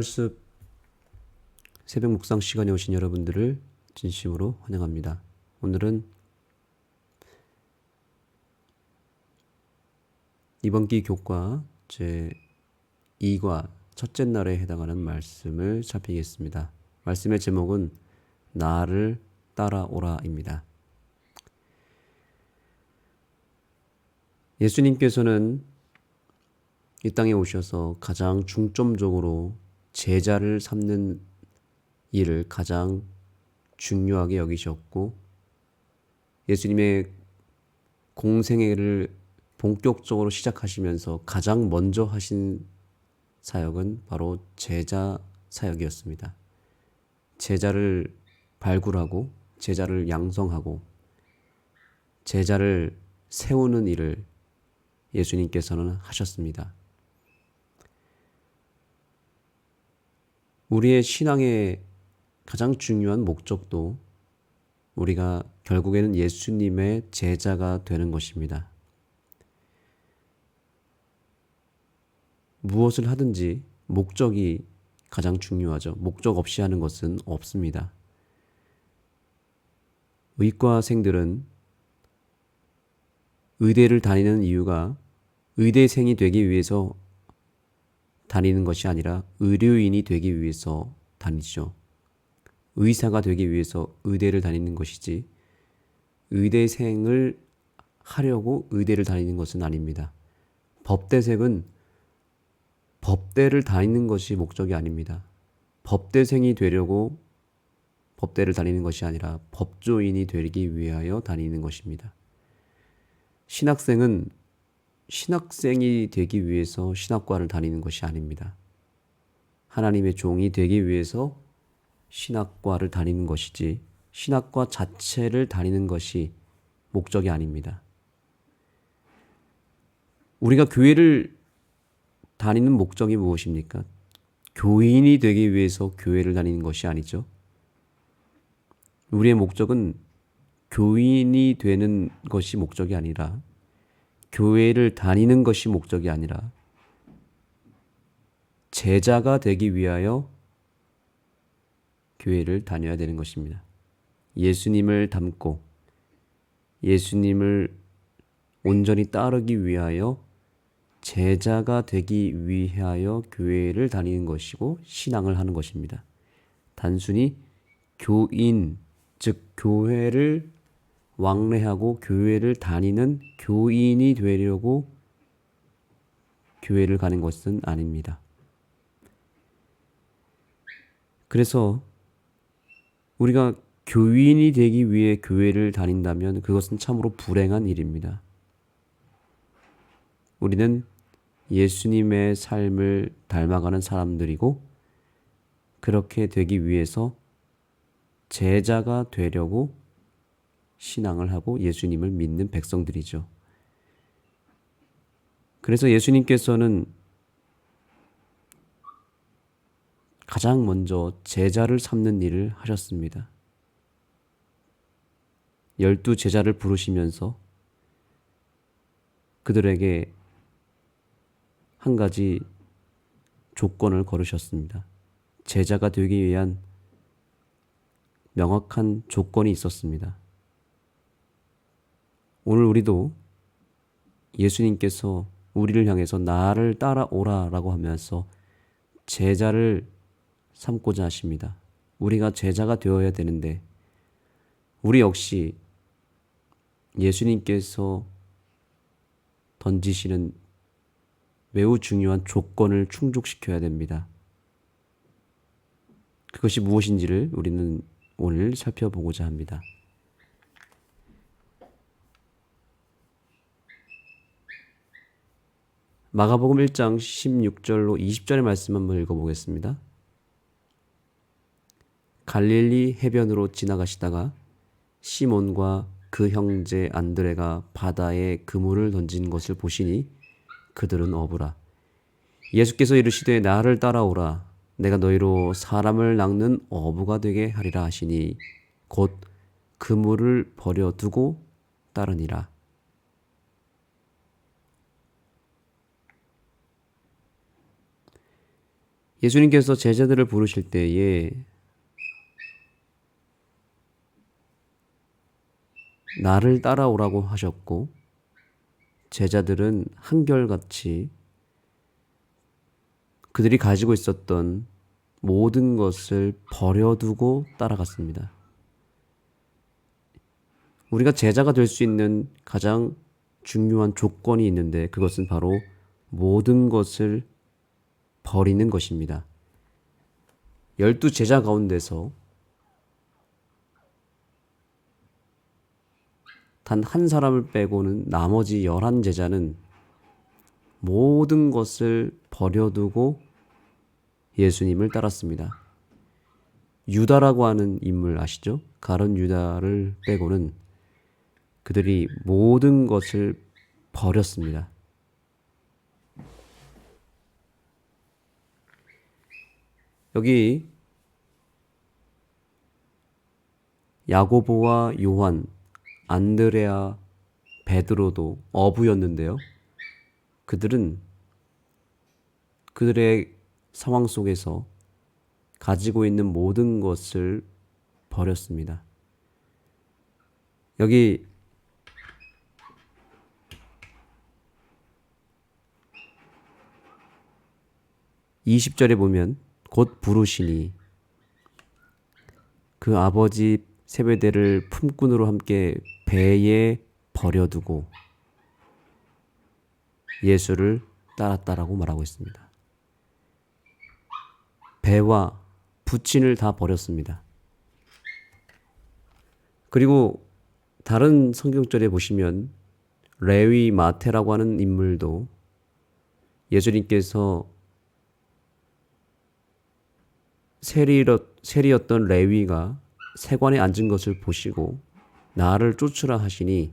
습 새벽 묵상 시간에 오신 여러분들을 진심으로 환영합니다. 오늘은 이번 기 교과 제 2과 첫째 날에 해당하는 말씀을 살피겠습니다. 말씀의 제목은 나를 따라오라입니다. 예수님께서는 이 땅에 오셔서 가장 중점적으로 제자를 삼는 일을 가장 중요하게 여기셨고, 예수님의 공생애를 본격적으로 시작하시면서 가장 먼저 하신 사역은 바로 제자 사역이었습니다. 제자를 발굴하고 제자를 양성하고 제자를 세우는 일을 예수님께서는 하셨습니다. 우리의 신앙의 가장 중요한 목적도 우리가 결국에는 예수님의 제자가 되는 것입니다. 무엇을 하든지 목적이 가장 중요하죠. 목적 없이 하는 것은 없습니다. 의과생들은 의대를 다니는 이유가 의대생이 되기 위해서 다니는 것이 아니라 의료인이 되기 위해서 다니죠. 의사가 되기 위해서 의대를 다니는 것이지 의대생을 하려고 의대를 다니는 것은 아닙니다. 법대생은 법대를 다니는 것이 목적이 아닙니다. 법대생이 되려고 법대를 다니는 것이 아니라 법조인이 되기 위하여 다니는 것입니다. 신학생은 신학생이 되기 위해서 신학과를 다니는 것이 아닙니다. 하나님의 종이 되기 위해서 신학과를 다니는 것이지 신학과 자체를 다니는 것이 목적이 아닙니다. 우리가 교회를 다니는 목적이 무엇입니까? 교인이 되기 위해서 교회를 다니는 것이 아니죠. 우리의 목적은 교인이 되는 것이 목적이 아니라 교회를 다니는 것이 목적이 아니라 제자가 되기 위하여 교회를 다녀야 되는 것입니다. 예수님을 닮고 예수님을 온전히 따르기 위하여 제자가 되기 위하여 교회를 다니는 것이고 신앙을 하는 것입니다. 단순히 교인, 즉 교회를 왕래하고 교회를 다니는 교인이 되려고 교회를 가는 것은 아닙니다. 그래서 우리가 교인이 되기 위해 교회를 다닌다면 그것은 참으로 불행한 일입니다. 우리는 예수님의 삶을 닮아가는 사람들이고 그렇게 되기 위해서 제자가 되려고 신앙을 하고 예수님을 믿는 백성들이죠. 그래서 예수님께서는 가장 먼저 제자를 삼는 일을 하셨습니다. 12 제자를 부르시면서 그들에게 한 가지 조건을 걸으셨습니다. 제자가 되기 위한 명확한 조건이 있었습니다. 오늘 우리도 예수님께서 우리를 향해서 나를 따라오라라고 하면서 제자를 삼고자 하십니다. 우리가 제자가 되어야 되는데 우리 역시 예수님께서 던지시는 매우 중요한 조건을 충족시켜야 됩니다. 그것이 무엇인지를 우리는 오늘 살펴보고자 합니다. 마가복음 1장 16절로 20절의 말씀 한번 읽어보겠습니다. 갈릴리 해변으로 지나가시다가 시몬과 그 형제 안드레가 바다에 그물을 던진 것을 보시니 그들은 어부라. 예수께서 이르시되 나를 따라오라. 내가 너희로 사람을 낚는 어부가 되게 하리라 하시니 곧 그물을 버려두고 따르니라. 예수님께서 제자들을 부르실 때에 나를 따라오라고 하셨고 제자들은 한결같이 그들이 가지고 있었던 모든 것을 버려두고 따라갔습니다. 우리가 제자가 될 수 있는 가장 중요한 조건이 있는데 그것은 바로 모든 것을 버리는 것입니다. 12제자 가운데서 단 한 사람을 빼고는 나머지 11제자는 모든 것을 버려두고 예수님을 따랐습니다. 유다라고 하는 인물 아시죠? 가룟 유다를 빼고는 그들이 모든 것을 버렸습니다. 여기 야고보와 요한, 안드레아, 베드로도 어부였는데요. 그들은 그들의 상황 속에서 가지고 있는 모든 것을 버렸습니다. 여기 20절에 보면 곧 부르시니 그 아버지 세베대를 품꾼으로 함께 배에 버려두고 예수를 따랐다라고 말하고 있습니다. 배와 부친을 다 버렸습니다. 그리고 다른 성경절에 보시면 레위 마태라고 하는 인물도 예수님께서 세리였던 레위가 세관에 앉은 것을 보시고 나를 쫓으라 하시니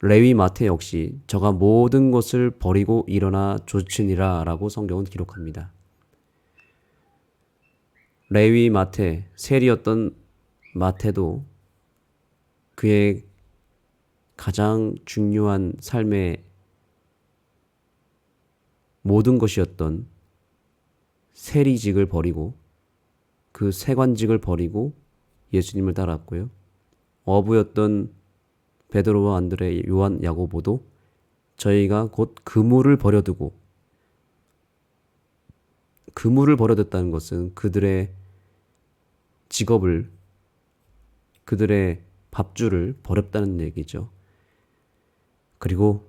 레위 마태 역시 저가 모든 것을 버리고 일어나 쫓으니라 라고 성경은 기록합니다. 레위 마태, 세리였던 마태도 그의 가장 중요한 삶의 모든 것이었던 세리직을 버리고 그 세관직을 버리고 예수님을 따랐고요. 어부였던 베드로와 안드레, 요한, 야고보도 저희가 곧 그물을 버려두고 그물을 버려뒀다는 것은 그들의 직업을 그들의 밥줄을 버렸다는 얘기죠. 그리고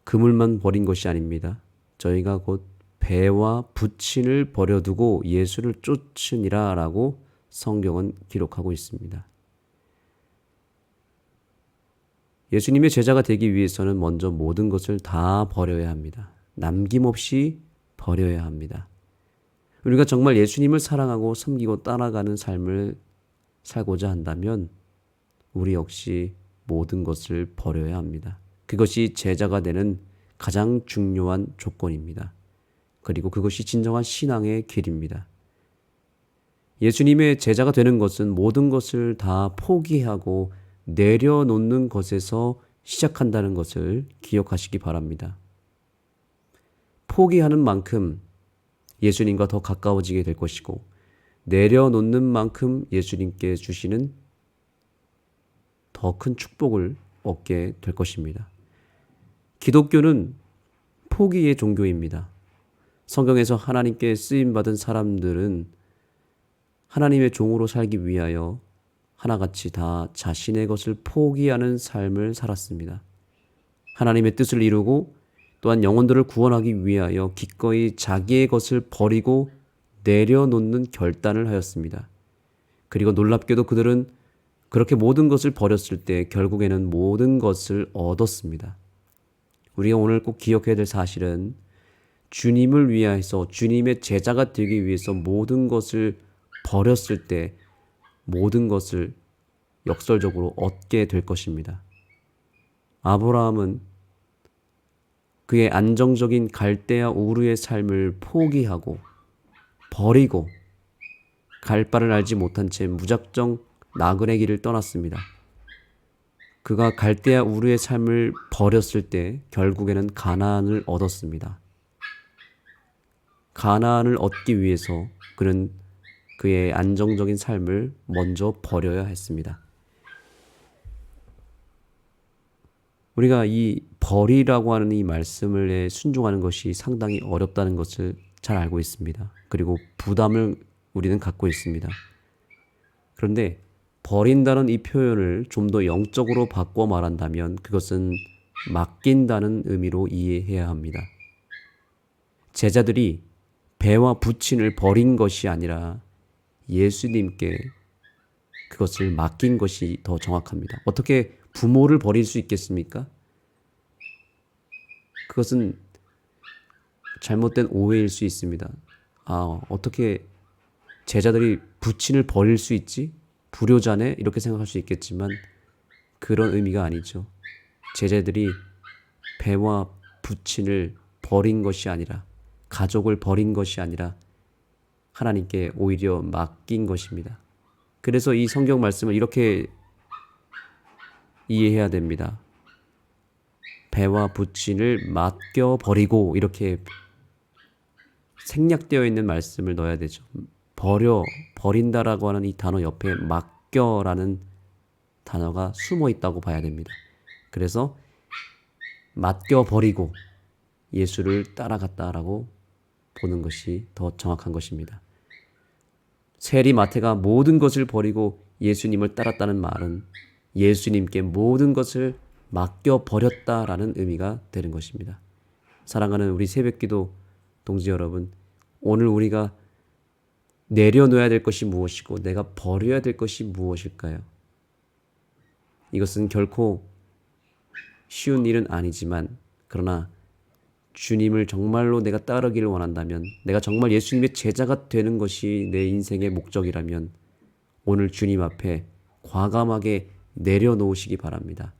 그물만 버린 것이 아닙니다. 저희가 곧 배와 부친을 버려두고 예수를 쫓으니라 라고 성경은 기록하고 있습니다. 예수님의 제자가 되기 위해서는 먼저 모든 것을 다 버려야 합니다. 남김없이 버려야 합니다. 우리가 정말 예수님을 사랑하고 섬기고 따라가는 삶을 살고자 한다면 우리 역시 모든 것을 버려야 합니다. 그것이 제자가 되는 가장 중요한 조건입니다. 그리고 그것이 진정한 신앙의 길입니다. 예수님의 제자가 되는 것은 모든 것을 다 포기하고 내려놓는 것에서 시작한다는 것을 기억하시기 바랍니다. 포기하는 만큼 예수님과 더 가까워지게 될 것이고 내려놓는 만큼 예수님께 주시는 더 큰 축복을 얻게 될 것입니다. 기독교는 포기의 종교입니다. 성경에서 하나님께 쓰임받은 사람들은 하나님의 종으로 살기 위하여 하나같이 다 자신의 것을 포기하는 삶을 살았습니다. 하나님의 뜻을 이루고 또한 영혼들을 구원하기 위하여 기꺼이 자기의 것을 버리고 내려놓는 결단을 하였습니다. 그리고 놀랍게도 그들은 그렇게 모든 것을 버렸을 때 결국에는 모든 것을 얻었습니다. 우리가 오늘 꼭 기억해야 될 사실은 주님을 위해서 주님의 제자가 되기 위해서 모든 것을 버렸을 때 모든 것을 역설적으로 얻게 될 것입니다. 아브라함은 그의 안정적인 갈대아 우르의 삶을 포기하고 버리고 갈 바를 알지 못한 채 무작정 나그네 길을 떠났습니다. 그가 갈대아 우르의 삶을 버렸을 때 결국에는 가나안을 얻었습니다. 가나안을 얻기 위해서 그는 그의 안정적인 삶을 먼저 버려야 했습니다. 우리가 이 버리라고 하는 이 말씀을 순종하는 것이 상당히 어렵다는 것을 잘 알고 있습니다. 그리고 부담을 우리는 갖고 있습니다. 그런데 버린다는 이 표현을 좀 더 영적으로 바꿔 말한다면 그것은 맡긴다는 의미로 이해해야 합니다. 제자들이 배와 부친을 버린 것이 아니라 예수님께 그것을 맡긴 것이 더 정확합니다. 어떻게 부모를 버릴 수 있겠습니까? 그것은 잘못된 오해일 수 있습니다. 어떻게 제자들이 부친을 버릴 수 있지? 불효자네? 이렇게 생각할 수 있겠지만 그런 의미가 아니죠. 제자들이 배와 부친을 버린 것이 아니라, 가족을 버린 것이 아니라 하나님께 오히려 맡긴 것입니다. 그래서 이 성경 말씀을 이렇게 이해해야 됩니다. 배와 부친을 맡겨버리고, 이렇게 생략되어 있는 말씀을 넣어야 되죠. 버린다라고 하는 이 단어 옆에 맡겨라는 단어가 숨어 있다고 봐야 됩니다. 그래서 맡겨버리고 예수를 따라갔다라고 보는 것이 더 정확한 것입니다. 세리 마태가 모든 것을 버리고 예수님을 따랐다는 말은 예수님께 모든 것을 맡겨버렸다라는 의미가 되는 것입니다. 사랑하는 우리 새벽기도 동지 여러분, 오늘 우리가 내려놓아야 될 것이 무엇이고 내가 버려야 될 것이 무엇일까요? 이것은 결코 쉬운 일은 아니지만, 그러나 주님을 정말로 내가 따르기를 원한다면, 내가 정말 예수님의 제자가 되는 것이 내 인생의 목적이라면 오늘 주님 앞에 과감하게 내려놓으시기 바랍니다.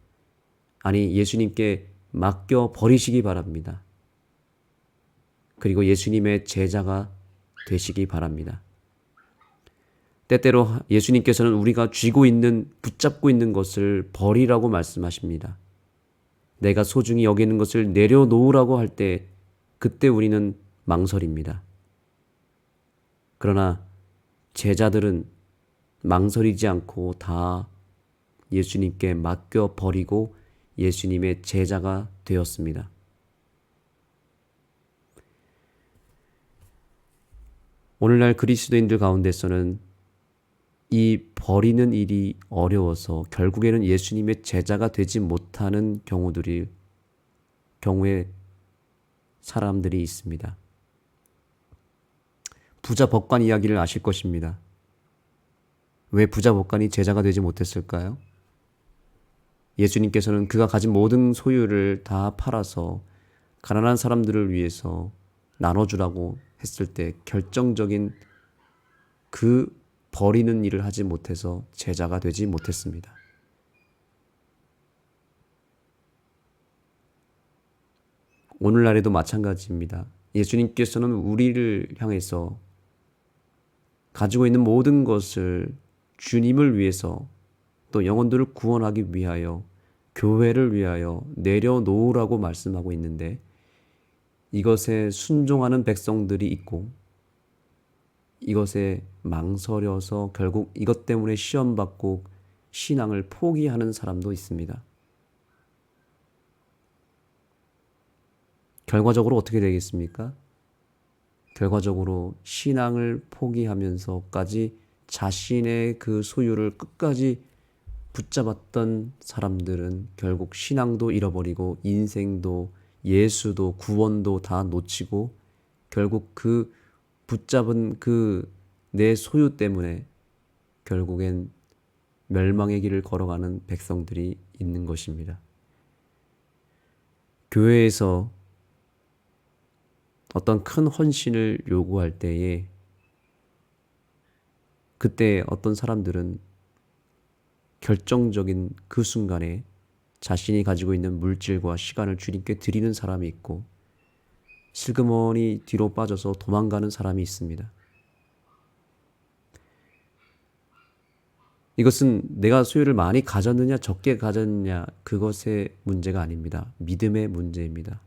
아니, 예수님께 맡겨버리시기 바랍니다. 그리고 예수님의 제자가 되시기 바랍니다. 때때로 예수님께서는 우리가 붙잡고 있는 것을 버리라고 말씀하십니다. 내가 소중히 여기는 것을 내려놓으라고 할 때 그때 우리는 망설입니다. 그러나 제자들은 망설이지 않고 다 예수님께 맡겨버리고 예수님의 제자가 되었습니다. 오늘날 그리스도인들 가운데서는 이 버리는 일이 어려워서 결국에는 예수님의 제자가 되지 못하는 경우의 사람들이 있습니다. 부자 법관 이야기를 아실 것입니다. 왜 부자 법관이 제자가 되지 못했을까요? 예수님께서는 그가 가진 모든 소유를 다 팔아서 가난한 사람들을 위해서 나눠주라고 했을 때 결정적인 그 버리는 일을 하지 못해서 제자가 되지 못했습니다. 오늘날에도 마찬가지입니다. 예수님께서는 우리를 향해서 가지고 있는 모든 것을 주님을 위해서, 또 영혼들을 구원하기 위하여, 교회를 위하여 내려놓으라고 말씀하고 있는데, 이것에 순종하는 백성들이 있고 이것에 망설여서 결국 이것 때문에 시험받고 신앙을 포기하는 사람도 있습니다. 결과적으로 어떻게 되겠습니까? 결과적으로 신앙을 포기하면서까지 자신의 그 소유를 끝까지 붙잡았던 사람들은 결국 신앙도 잃어버리고 인생도 예수도 구원도 다 놓치고 결국 그 붙잡은 그 내 소유 때문에 결국엔 멸망의 길을 걸어가는 백성들이 있는 것입니다. 교회에서 어떤 큰 헌신을 요구할 때에 그때 어떤 사람들은 결정적인 그 순간에 자신이 가지고 있는 물질과 시간을 주님께 드리는 사람이 있고 슬그머니 뒤로 빠져서 도망가는 사람이 있습니다. 이것은 내가 소유를 많이 가졌느냐 적게 가졌느냐 그것의 문제가 아닙니다. 믿음의 문제입니다.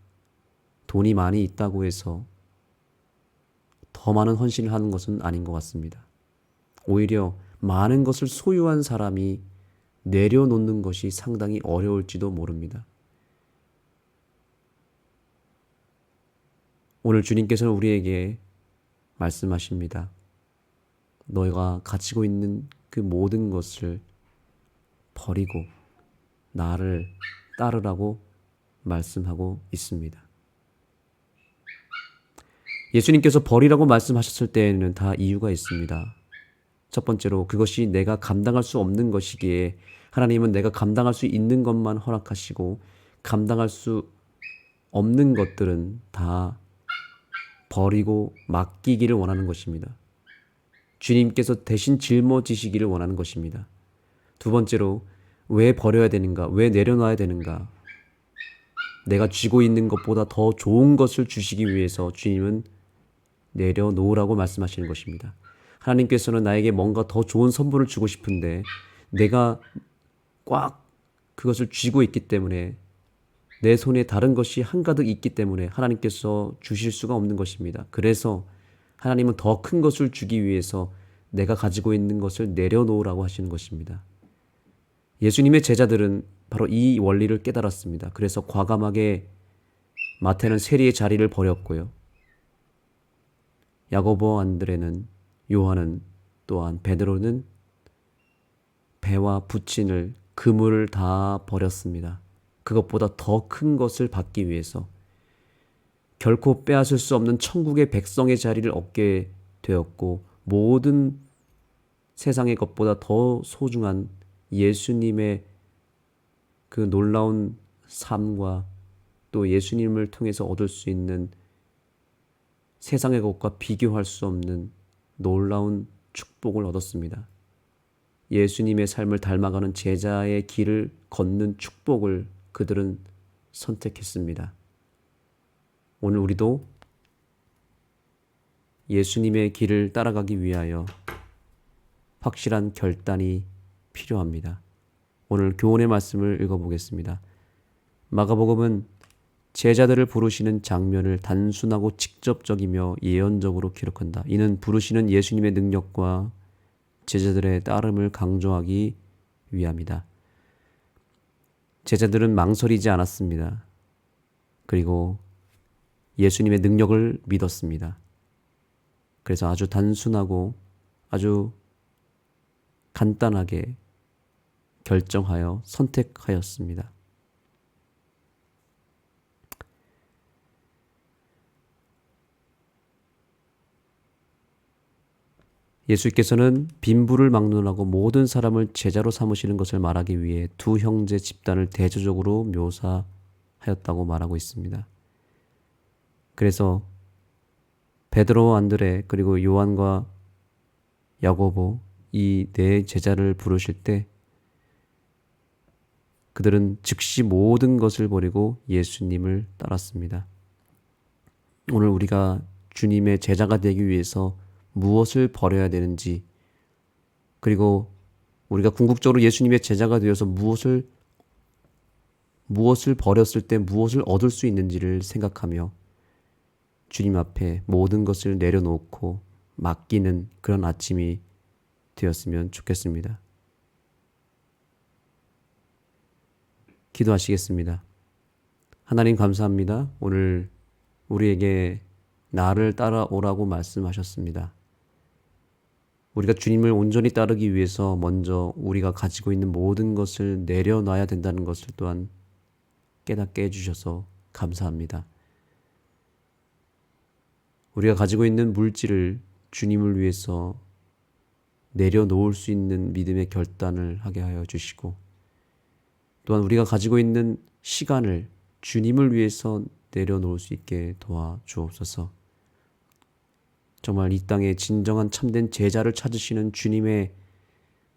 돈이 많이 있다고 해서 더 많은 헌신을 하는 것은 아닌 것 같습니다. 오히려 많은 것을 소유한 사람이 내려놓는 것이 상당히 어려울지도 모릅니다. 오늘 주님께서는 우리에게 말씀하십니다. 너희가 가지고 있는 그 모든 것을 버리고 나를 따르라고 말씀하고 있습니다. 예수님께서 버리라고 말씀하셨을 때에는 다 이유가 있습니다. 첫 번째로 그것이 내가 감당할 수 없는 것이기에 하나님은 내가 감당할 수 있는 것만 허락하시고 감당할 수 없는 것들은 다 버리고 맡기기를 원하는 것입니다. 주님께서 대신 짊어지시기를 원하는 것입니다. 두 번째로 왜 버려야 되는가? 왜 내려놔야 되는가? 내가 쥐고 있는 것보다 더 좋은 것을 주시기 위해서 주님은 내려놓으라고 말씀하시는 것입니다. 하나님께서는 나에게 뭔가 더 좋은 선물을 주고 싶은데 내가 꽉 그것을 쥐고 있기 때문에 내 손에 다른 것이 한가득 있기 때문에 하나님께서 주실 수가 없는 것입니다. 그래서 하나님은 더 큰 것을 주기 위해서 내가 가지고 있는 것을 내려놓으라고 하시는 것입니다. 예수님의 제자들은 바로 이 원리를 깨달았습니다. 그래서 과감하게 마태는 세리의 자리를 버렸고요. 야고보, 안드레는, 요한은, 또한 베드로는 배와 부친을, 그물을 다 버렸습니다. 그것보다 더 큰 것을 받기 위해서 결코 빼앗을 수 없는 천국의 백성의 자리를 얻게 되었고 모든 세상의 것보다 더 소중한 예수님의 그 놀라운 삶과 또 예수님을 통해서 얻을 수 있는 세상의 것과 비교할 수 없는 놀라운 축복을 얻었습니다. 예수님의 삶을 닮아가는 제자의 길을 걷는 축복을 그들은 선택했습니다. 오늘 우리도 예수님의 길을 따라가기 위하여 확실한 결단이 필요합니다. 오늘 교훈의 말씀을 읽어보겠습니다. 마가복음은 제자들을 부르시는 장면을 단순하고 직접적이며 예언적으로 기록한다. 이는 부르시는 예수님의 능력과 제자들의 따름을 강조하기 위함이다. 제자들은 망설이지 않았습니다. 그리고 예수님의 능력을 믿었습니다. 그래서 아주 단순하고 아주 간단하게 결정하여 선택하였습니다. 예수께서는 빈부를 막론하고 모든 사람을 제자로 삼으시는 것을 말하기 위해 두 형제 집단을 대조적으로 묘사하였다고 말하고 있습니다. 그래서 베드로, 안드레 그리고 요한과 야고보 이 네 제자를 부르실 때 그들은 즉시 모든 것을 버리고 예수님을 따랐습니다. 오늘 우리가 주님의 제자가 되기 위해서 무엇을 버려야 되는지, 그리고 우리가 궁극적으로 예수님의 제자가 되어서 무엇을 버렸을 때 무엇을 얻을 수 있는지를 생각하며 주님 앞에 모든 것을 내려놓고 맡기는 그런 아침이 되었으면 좋겠습니다. 기도하시겠습니다. 하나님 감사합니다. 오늘 우리에게 나를 따라오라고 말씀하셨습니다. 우리가 주님을 온전히 따르기 위해서 먼저 우리가 가지고 있는 모든 것을 내려놔야 된다는 것을 또한 깨닫게 해주셔서 감사합니다. 우리가 가지고 있는 물질을 주님을 위해서 내려놓을 수 있는 믿음의 결단을 하게 하여 주시고, 또한 우리가 가지고 있는 시간을 주님을 위해서 내려놓을 수 있게 도와주옵소서. 정말 이 땅에 진정한 참된 제자를 찾으시는 주님의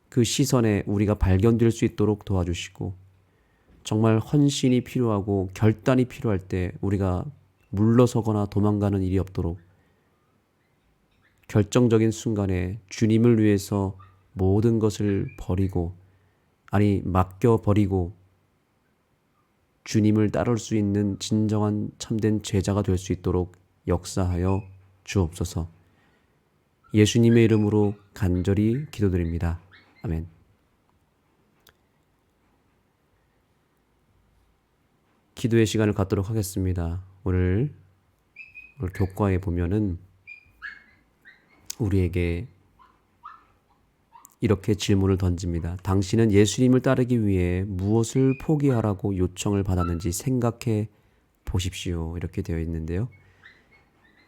그 시선에 우리가 발견될 수 있도록 도와주시고, 정말 헌신이 필요하고 결단이 필요할 때 우리가 물러서거나 도망가는 일이 없도록 결정적인 순간에 주님을 위해서 모든 것을 버리고, 아니 맡겨버리고 주님을 따를 수 있는 진정한 참된 제자가 될 수 있도록 역사하여 주옵소서. 예수님의 이름으로 간절히 기도드립니다. 아멘. 기도의 시간을 갖도록 하겠습니다. 오늘 교과에 보면은 우리에게 이렇게 질문을 던집니다. 당신은 예수님을 따르기 위해 무엇을 포기하라고 요청을 받았는지 생각해 보십시오. 이렇게 되어 있는데요.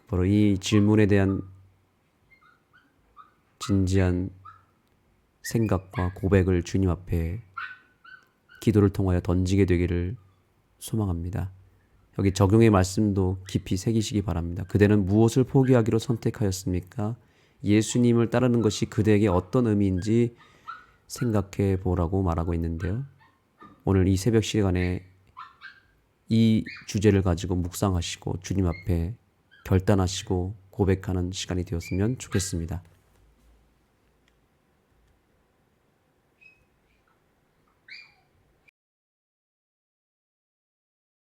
바로 이 질문에 대한 진지한 생각과 고백을 주님 앞에 기도를 통하여 던지게 되기를 소망합니다. 여기 적용의 말씀도 깊이 새기시기 바랍니다. 그대는 무엇을 포기하기로 선택하였습니까? 예수님을 따르는 것이 그대에게 어떤 의미인지 생각해 보라고 말하고 있는데요. 오늘 이 새벽 시간에 이 주제를 가지고 묵상하시고 주님 앞에 결단하시고 고백하는 시간이 되었으면 좋겠습니다.